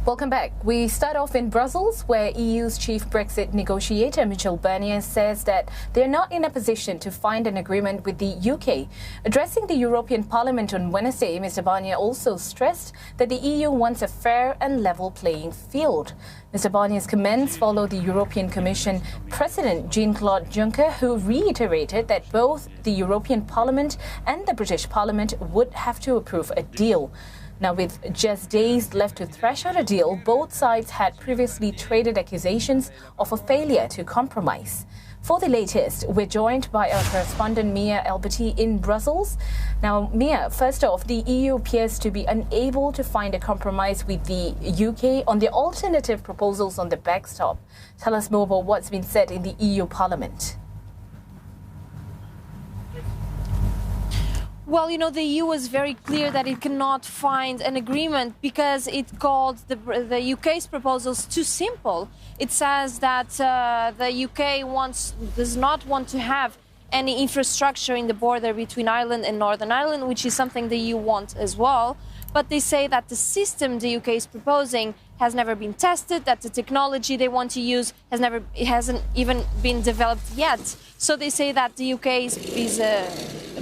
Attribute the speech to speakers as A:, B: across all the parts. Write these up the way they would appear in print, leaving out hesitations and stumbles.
A: Welcome back. We start off in Brussels, where EU's chief Brexit negotiator Michel Barnier says that they're not in a position to find an agreement with the UK. Addressing the European Parliament on Wednesday, Mr. Barnier also stressed that the EU wants a fair and level playing field. Mr. Barnier's comments follow the European Commission President Jean-Claude Juncker, who reiterated that both the European Parliament and the British Parliament would have to approve a deal. Now, with just days left to thrash out a deal, both sides had previously traded accusations of a failure to compromise. For the latest, we're joined by our correspondent Mia Elberty in Brussels. Now, Mia, first off, the EU appears to be unable to find a compromise with the UK on the alternative proposals on the backstop. Tell us more about what's been said in the EU Parliament.
B: Well, the EU was very clear that it cannot find an agreement because it called the UK's proposals too simple. It says that the UK does not want to have any infrastructure in the border between Ireland and Northern Ireland, which is something the EU wants as well. But they say that the system the UK is proposing has never been tested, that the technology they want to use hasn't even been developed yet. So they say that the UK is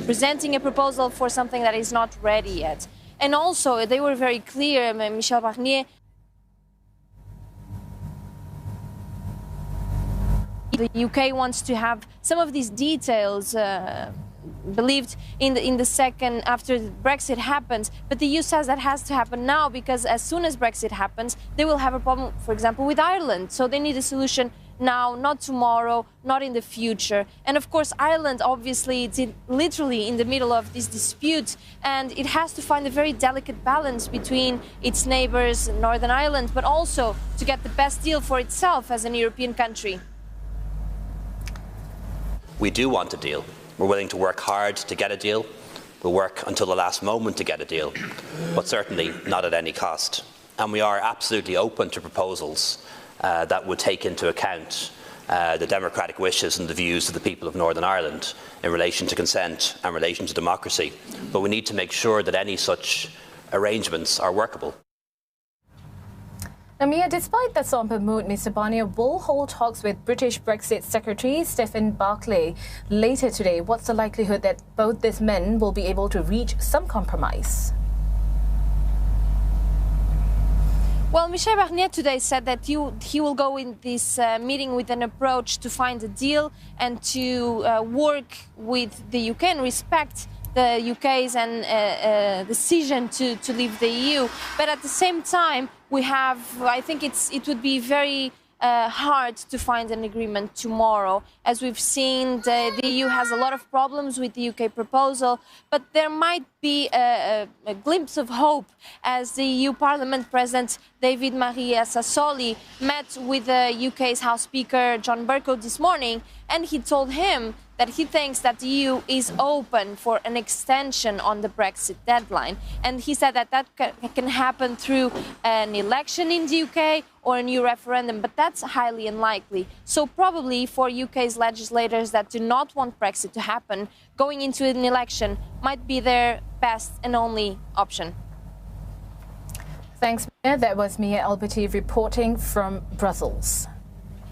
B: presenting a proposal for something that is not ready yet. And also, they were very clear, Michel Barnier, the UK wants to have some of these details believed in the second after Brexit happens, but the EU says that has to happen now because as soon as Brexit happens, they will have a problem, for example, with Ireland. So they need a solution now, not tomorrow, not in the future. And of course, Ireland, obviously, it's literally in the middle of this dispute, and it has to find a very delicate balance between its neighbors, Northern Ireland, but also to get the best deal for itself as an European country.
C: We do want a deal. We're willing to work hard to get a deal. We'll work until the last moment to get a deal, but certainly not at any cost. And we are absolutely open to proposals that would take into account the democratic wishes and the views of the people of Northern Ireland in relation to consent and relation to democracy. But we need to make sure that any such arrangements are workable.
A: Now, Mia, despite the somber mood, Mr. Barnier will hold talks with British Brexit Secretary Stephen Barclay later today. What's the likelihood that both these men will be able to reach some compromise?
B: Well, Michel Barnier today said that he will go in this meeting with an approach to find a deal and to work with the UK and respect the UK's decision to leave the EU. But at the same time, I think it would be very hard to find an agreement tomorrow. As we've seen, the EU has a lot of problems with the UK proposal, but there might be a glimpse of hope as the EU Parliament President David Maria Sassoli met with the UK's House Speaker John Bercow this morning, and he told him that he thinks that the EU is open for an extension on the Brexit deadline. And he said that can happen through an election in the UK or a new referendum, but that's highly unlikely. So probably for UK's legislators that do not want Brexit to happen, going into an election might be their best and only option.
A: Thanks, Mia. That was Mia Elberty reporting from Brussels.